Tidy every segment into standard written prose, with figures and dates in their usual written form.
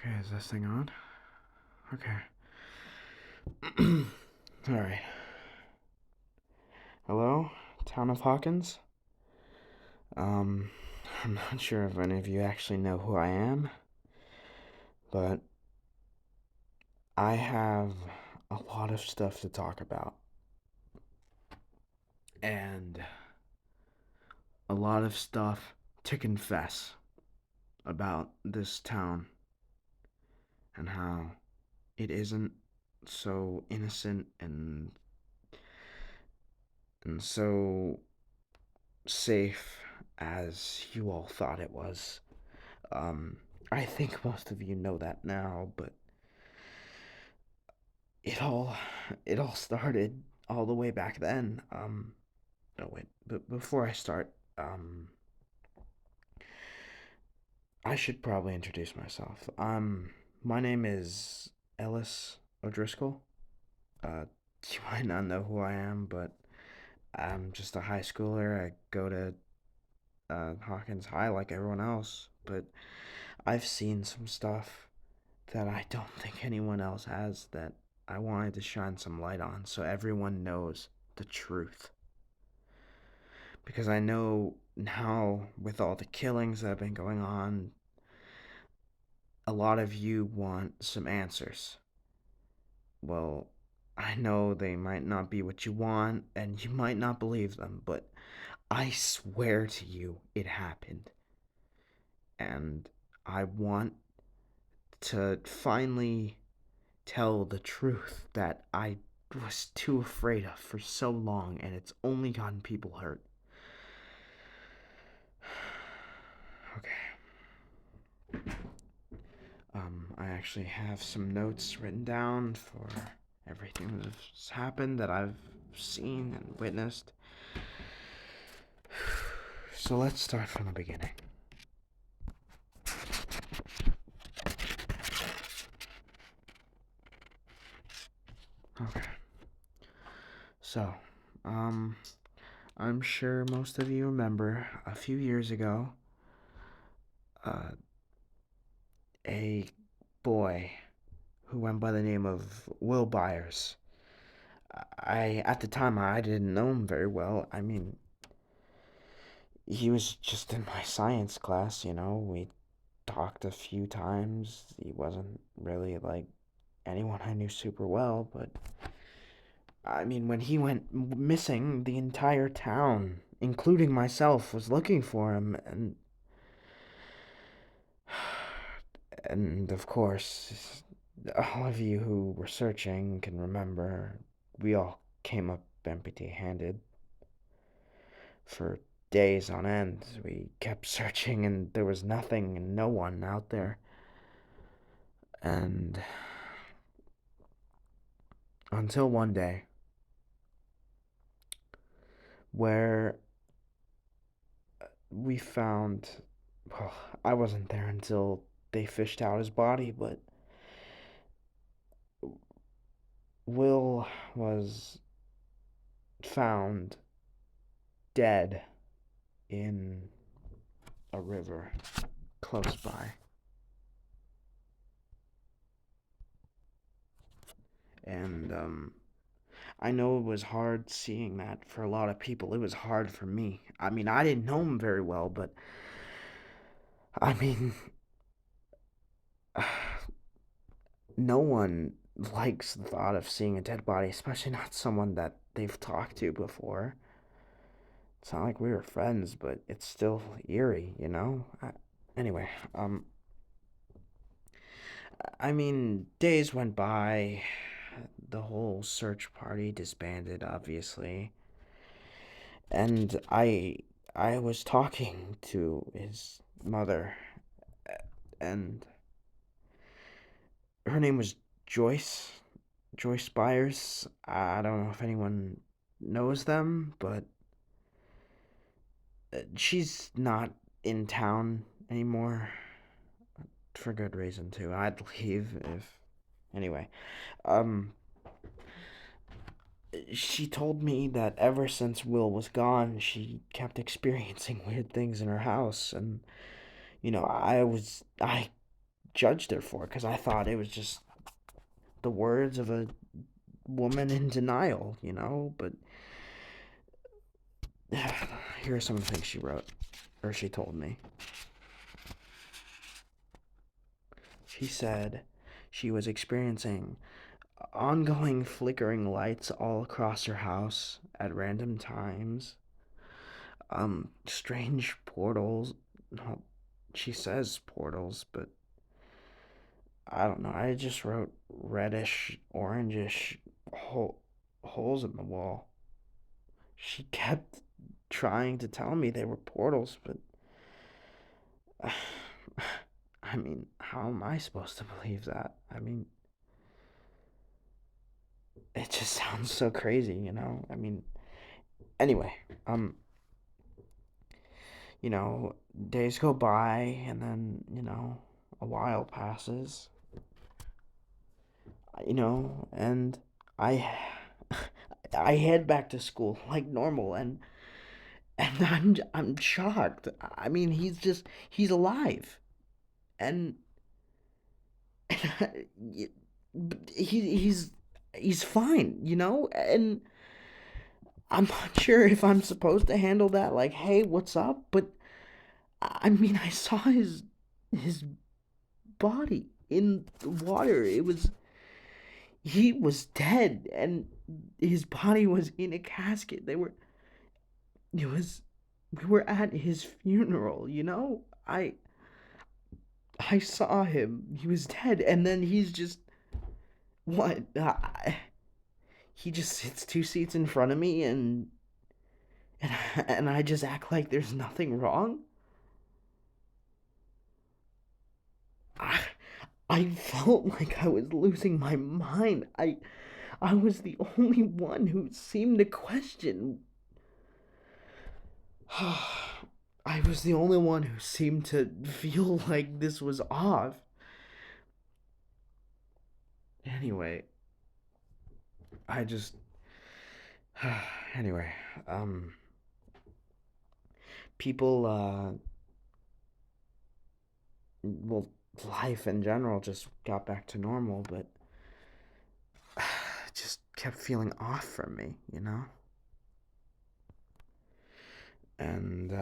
Okay, is this thing on? Okay. Alright. Hello? Town of Hawkins? Um, I'm not sure if any of you actually know who I am, but I have a lot of stuff to talk about. And a lot of stuff to confess about this town and how it isn't so innocent and so safe as you all thought it was. Um, I think most of you know that now, but it all it all started all the way back then. No wait, but before I start, I should probably introduce myself. My name is Ellis O'Driscoll. Uh, you might not know who I am, but I'm just a high schooler. I go to Hawkins High like everyone else, but I've seen some stuff that I don't think anyone else has that I wanted to shine some light on so everyone knows the truth. Because I know now, with all the killings that have been going on, a lot of you want some answers. Well, I know they might not be what you want, and you might not believe them, but I swear to you it happened. And I want to finally tell the truth that I was too afraid of for so long, and it's only gotten people hurt. Okay. I actually have some notes written down for everything that's happened that I've seen and witnessed. So let's start from the beginning. Okay. So, um, I'm sure most of you remember a few years ago, uh, a boy who went by the name of Will Byers. At the time, I didn't know him very well. I mean, he was just in my science class, we talked a few times. He wasn't really like anyone I knew super well, but I mean, when he went missing, the entire town, including myself, was looking for him, and of course, all of you who were searching can remember we all came up empty-handed for days on end. We kept searching, and there was nothing and no one out there. And until one day, where we found, well, I wasn't there until they fished out his body, but Will was found dead in a river close by. And I know it was hard seeing that for a lot of people. It was hard for me. I mean, I didn't know him very well, but I mean, no one likes the thought of seeing a dead body, especially not someone that they've talked to before. It's not like we were friends, but it's still eerie. Anyway, I mean, days went by. The whole search party disbanded, obviously, and I was talking to his mother, and her name was Joyce. Joyce Byers. I don't know if anyone knows them, but she's not in town anymore for good reason too. I'd leave if anyway. Um she told me that ever since Will was gone, she kept experiencing weird things in her house, and I judged her for because I thought it was just the words of a woman in denial, you know? But here are some of the things she wrote, or she told me. She said she was experiencing ongoing flickering lights all across her house at random times. Strange portals. No, she says portals, but I don't know. I just wrote reddish, orangish holes in the wall. She kept trying to tell me they were portals, but I mean, how am I supposed to believe that? I mean, it just sounds so crazy, you know? I mean, anyway, um, days go by and then, a while passes, and I I head back to school like normal and I'm shocked. I mean, he's alive. And he, he's he's fine, And I'm not sure if I'm supposed to handle that like, "Hey, what's up?" But I mean, I saw his body in the water. He was dead and his body was in a casket. It was we were at his funeral, I saw him. He was dead and then he's just what? He just sits two seats in front of me and and I just act like there's nothing wrong. I, I felt like I was losing my mind. I was the only one who seemed to question. I was the only one who seemed to feel like this was off. Anyway, I just anyway, um people well, life in general just got back to normal, but it just kept feeling off from me. And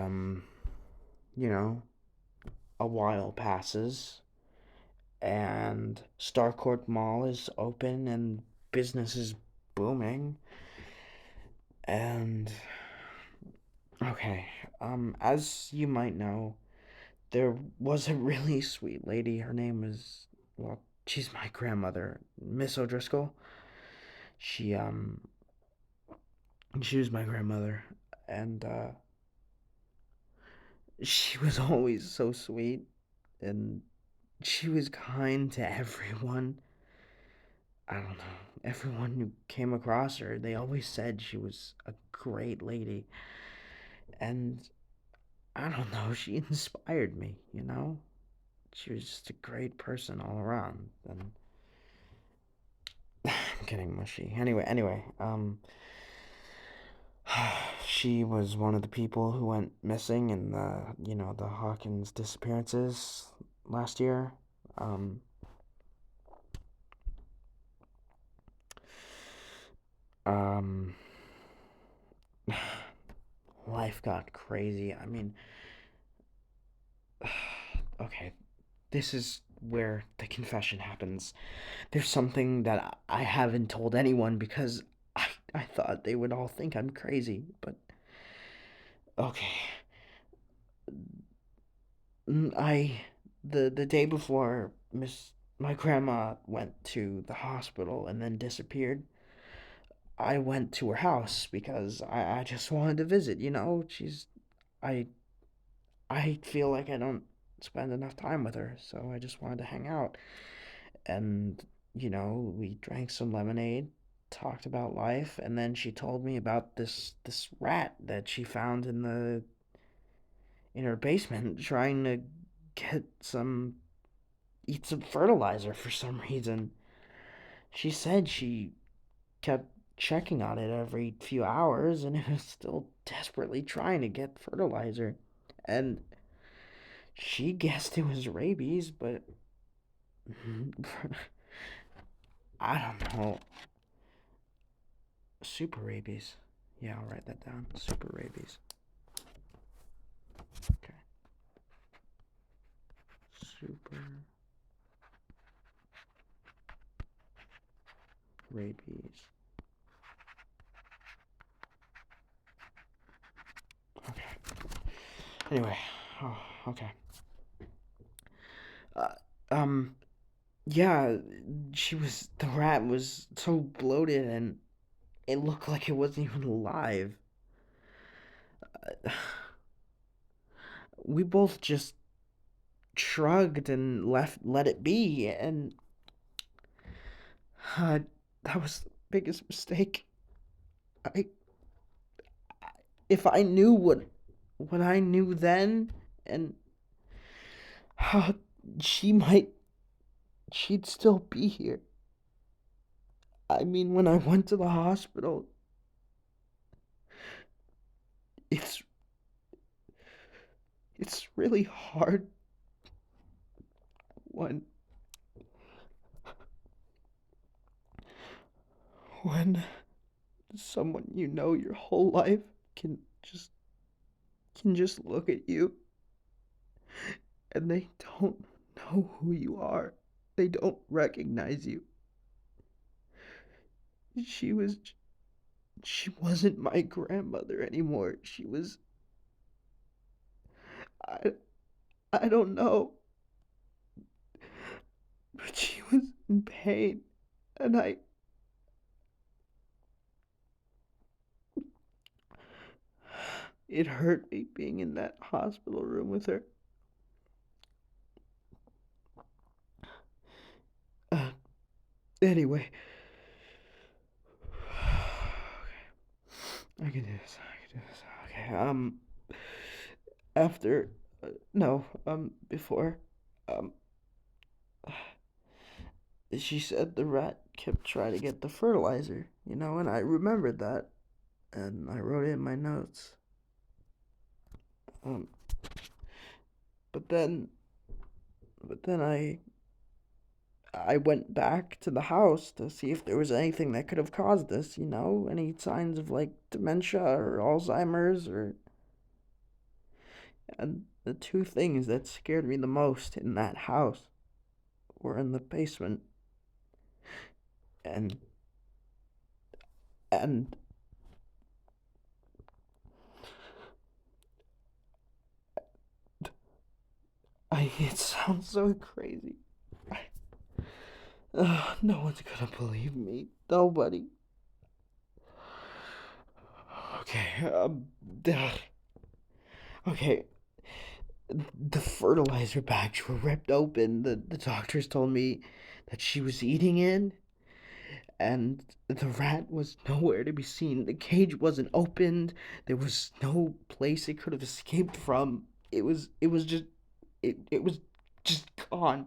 you know, a while passes and Starcourt Mall is open and business is booming. And okay, as you might know, there was a really sweet lady. Her name was, well, she's my grandmother, Miss O'Driscoll. She she was my grandmother, and she was always so sweet, and she was kind to everyone. I don't know. Everyone who came across her, they always said she was a great lady. And I don't know, she inspired me. She was just a great person all around. And I'm getting mushy. Anyway, she was one of the people who went missing in the Hawkins disappearances last year. Um, um, Life got crazy. I mean, okay, this is where the confession happens. There's something that I haven't told anyone because I thought they would all think I'm crazy, but okay. I the day before Miss my grandma went to the hospital and then disappeared. I went to her house because I just wanted to visit. I I feel like I don't spend enough time with her, so I just wanted to hang out. And we drank some lemonade, talked about life, and then she told me about this rat that she found in her basement trying to get some eat some fertilizer for some reason. She said she kept checking on it every few hours and it was still desperately trying to get fertilizer. And she guessed it was rabies, but I don't know. Super rabies. Yeah, I'll write that down. Super rabies. Okay. Super rabies. Okay. Anyway. Oh, okay. Uh, um. Yeah, the rat was so bloated and it looked like it wasn't even alive. We both just shrugged and let it be, and uh, that was the biggest mistake. I if I knew what I knew then, and uh, she might she'd still be here. I mean, when I went to the hospital, it's it's really hard when when someone you know your whole life can just can just look at you and they don't know who you are. They don't recognize you. She was she wasn't my grandmother anymore. I I don't know, but she was in pain and I it hurt me being in that hospital room with her. Uh, anyway, I can do this. I can do this. Okay. After, no, before, um, she said the rat kept trying to get the fertilizer, and I remembered that, and I wrote it in my notes. Um, but then, but then I went back to the house to see if there was anything that could have caused this, any signs of like dementia or Alzheimer's and the two things that scared me the most in that house were in the basement and and it sounds so crazy. No one's gonna believe me. Nobody. Okay, okay. The fertilizer bags were ripped open. The doctors told me that she was eating it, and the rat was nowhere to be seen. The cage wasn't opened. There was no place it could have escaped from. It was just gone.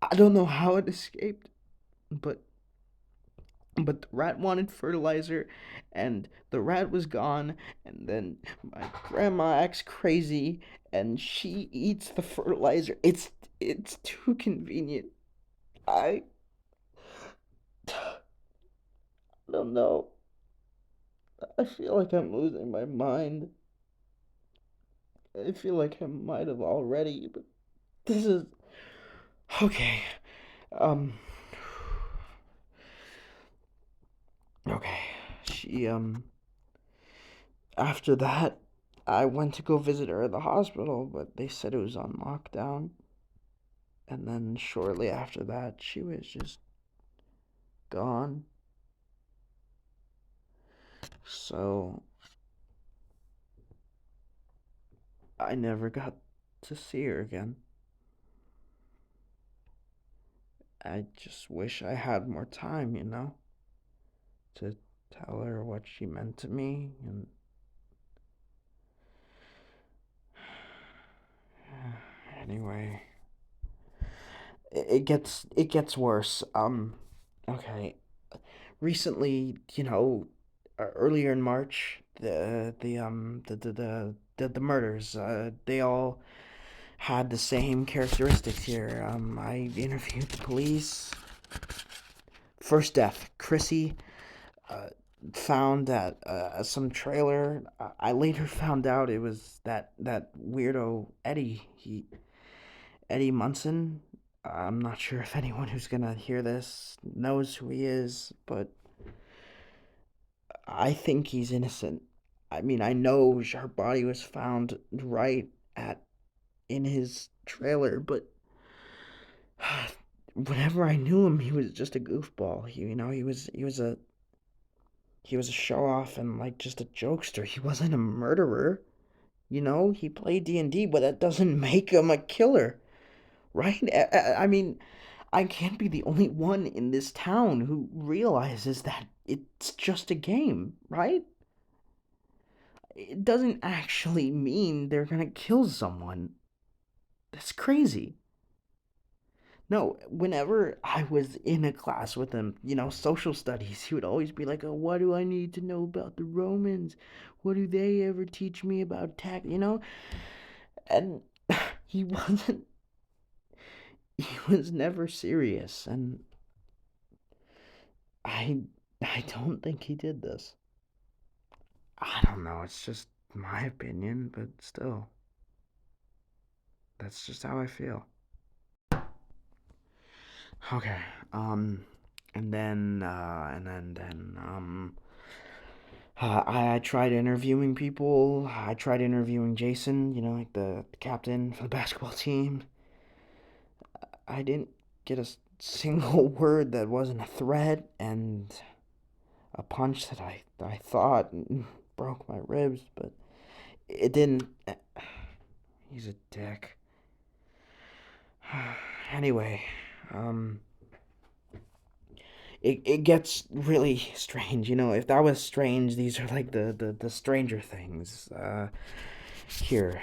I don't know how it escaped, but the rat wanted fertilizer and the rat was gone, and then my grandma acts crazy and she eats the fertilizer. It's too convenient. I don't know. I feel like I'm losing my mind. I feel like I might have already, but this is okay. Um okay. She after that I went to go visit her at the hospital, but they said it was on lockdown. And then shortly after that, she was just gone. So I never got to see her again. I just wish I had more time, to tell her what she meant to me. And anyway, it gets worse. Okay. Recently, earlier in March, the murders. They all had the same characteristics here. I interviewed the police. First death, Chrissy uh, found that some trailer. I later found out it was that weirdo Eddie Munson. I'm not sure if anyone who's gonna hear this knows who he is, but I think he's innocent. I mean, I know her body was found right at in his trailer, but whenever I knew him, he was just a goofball. He was a show off and like just a jokester. He wasn't a murderer. He played D&D, but that doesn't make him a killer, right? I mean, I can't be the only one in this town who realizes that it's just a game, right? It doesn't actually mean they're gonna kill someone. That's crazy. No, whenever I was in a class with him, social studies, he would always be like, "Oh, what do I need to know about the Romans? What do they ever teach me about tax?" And he wasn't, he was never serious, and I, I don't think he did this. I don't know. It's just my opinion, but still, that's just how I feel. Okay. Um, I tried interviewing people. I tried interviewing Jason, like the captain for the basketball team. I didn't get a single word that wasn't a threat and a punch that I thought broke my ribs, but it didn't. He's a dick. Anyway, um, it gets really strange. If that was strange, these are like the Stranger Things. Here,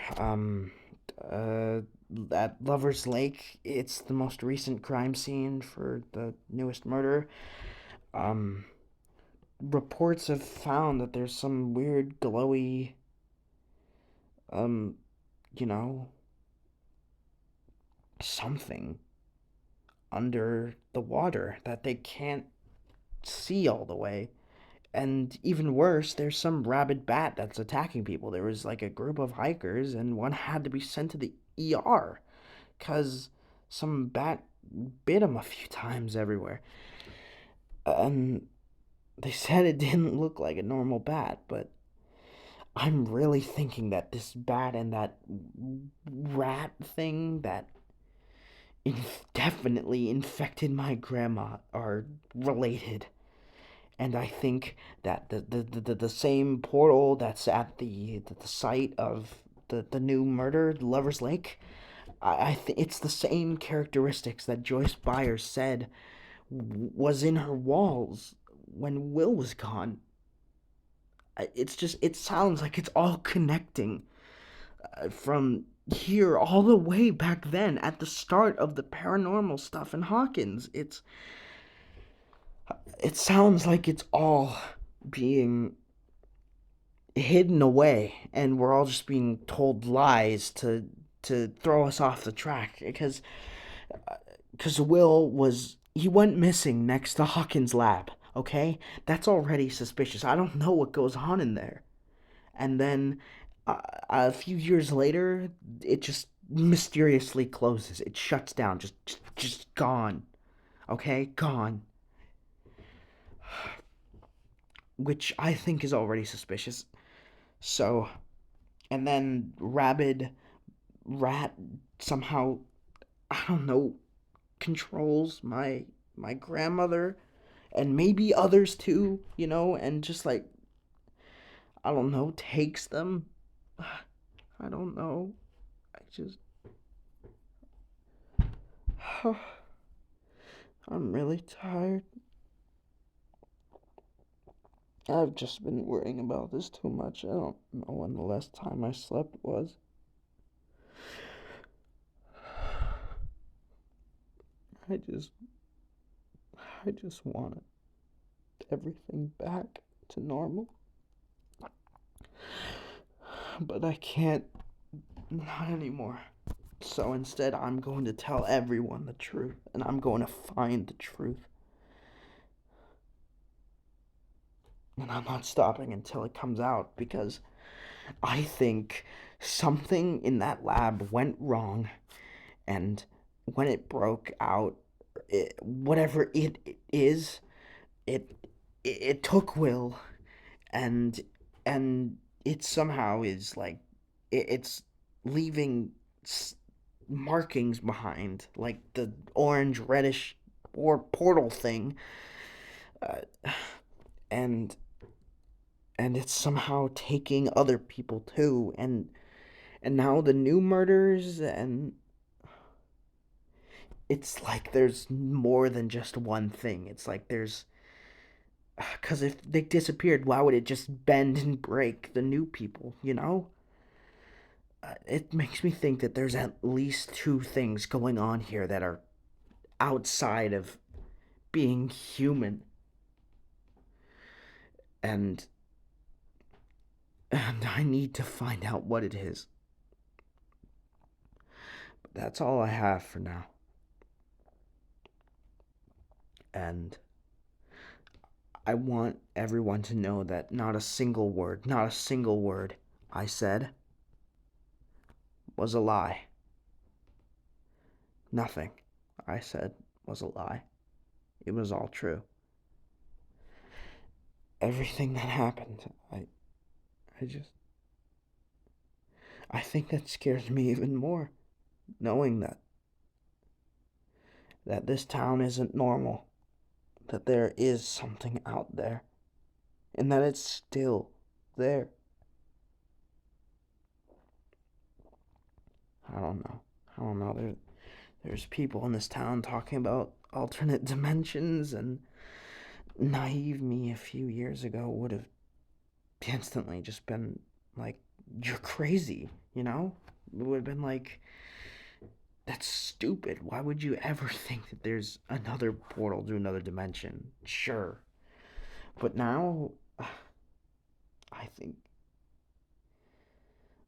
at Lover's Lake, it's the most recent crime scene for the newest murder. Um, Reports have found that there's some weird glowy, um, you know, something under the water that they can't see all the way. And even worse, there's some rabid bat that's attacking people. There was like a group of hikers, and one had to be sent to the ER because some bat bit him a few times everywhere. And they said it didn't look like a normal bat, but I'm really thinking that this bat and that rat thing that definitely infected my grandma are related. And I think that the same portal that's at the site of the new murder, Lover's Lake, it's the same characteristics that Joyce Byers said was in her walls when Will was gone. It sounds like it's all connecting from here all the way back then at the start of the paranormal stuff in Hawkins. It sounds like it's all being hidden away and we're all just being told lies to throw us off the track because Will was he went missing next to Hawkins' lab. Okay, that's already suspicious. I don't know what goes on in there. And then a few years later, it just mysteriously closes. It shuts down. Just gone. Okay, gone. Which I think is already suspicious. So, and then rabid rat somehow, I don't know, controls my grandmother and maybe others too, and just like I don't know, takes them. I don't know. I just I'm really tired. I've just been worrying about this too much. I don't know when the last time I slept was. I just I just want everything back to normal. But I can't, not anymore. So instead, I'm going to tell everyone the truth, and I'm going to find the truth. And I'm not stopping until it comes out because I think something in that lab went wrong, and when it broke out, whatever it is, it it took Will, and and it somehow is like it's leaving markings behind, like the orange reddish or portal thing, uh, and it's somehow taking other people too, and now the new murders, and it's like there's more than just one thing. It's like there's because if they disappeared, why would it just bend and break the new people, you know? It makes me think that there's at least two things going on here that are outside of being human. And, and I need to find out what it is. But that's all I have for now. And I want everyone to know that not a single word I said was a lie. Nothing I said was a lie. It was all true. Everything that happened, I just, I think that scares me even more, knowing that this town isn't normal, that there is something out there, and that it's still there. I don't know. I don't know. There's people in this town talking about alternate dimensions, and naive me a few years ago would have instantly just been like, "You're crazy," you know? It would have been like, "That's stupid. Why would you ever think that there's another portal to another dimension?" Sure. But now, I think,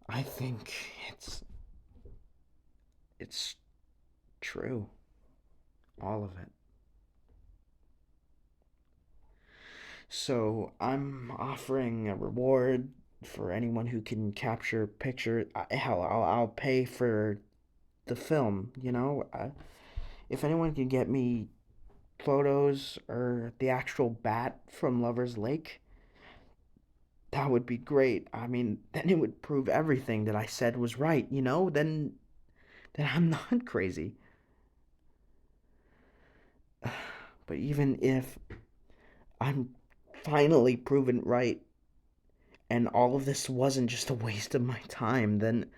I think it's true. All of it. So I'm offering a reward for anyone who can capture picture. Hell, I'll pay for the film. If anyone can get me photos or the actual bat from Lover's Lake, that would be great. I mean, then it would prove everything that I said was right. Then I'm not crazy. But even if I'm finally proven right, and all of this wasn't just a waste of my time, then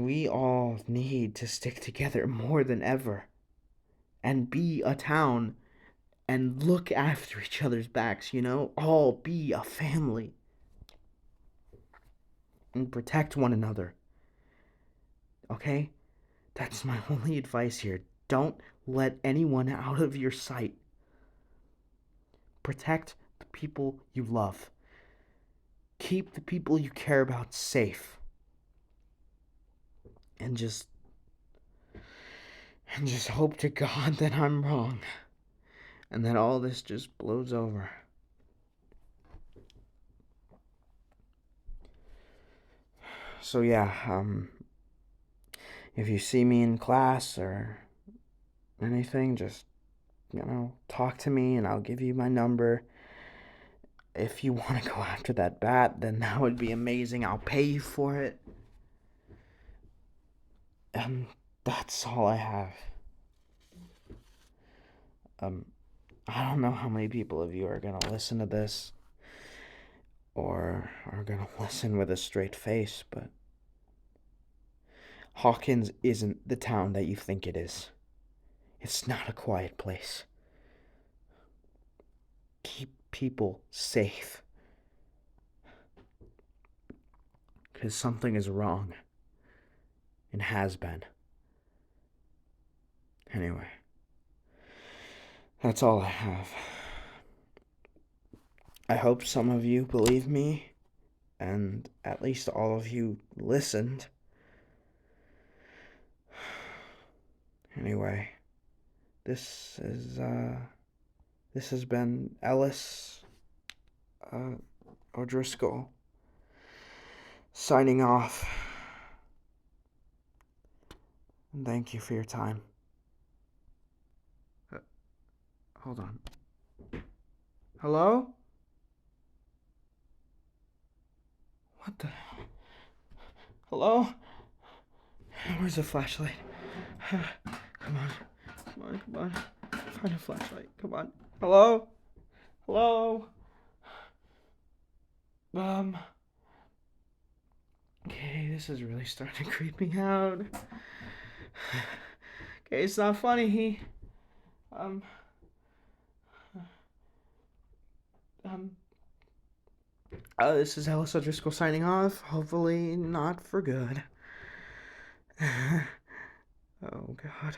we all need to stick together more than ever and be a town and look after each other's backs, all be a family and protect one another. Okay? That's my only advice here. Don't let anyone out of your sight. Protect the people you love. Keep the people you care about safe. And just hope to God that I'm wrong and that all this just blows over. So yeah, if you see me in class or anything, just talk to me and I'll give you my number. If you want to go after that bat, then that would be amazing. I'll pay you for it. And that's all I have. Um, I don't know how many people of you are gonna listen to this or are gonna listen with a straight face, but Hawkins isn't the town that you think it is. It's not a quiet place. Keep people safe. Because something is wrong. And has been. Anyway, that's all I have. I hope some of you believe me, and at least all of you listened. Anyway, this has been Ellis uh, O'Driscoll signing off. And thank you for your time. Uh, Hold on. Hello? What the? Hello? Where's the flashlight? Come on. Come on, come on. Find a flashlight. Come on. Hello? Hello? Um. Okay, this is really starting to creep me out. Okay, it's not funny. Um. Um. This is Ellis Driscol signing off. Hopefully, not for good. Oh, God.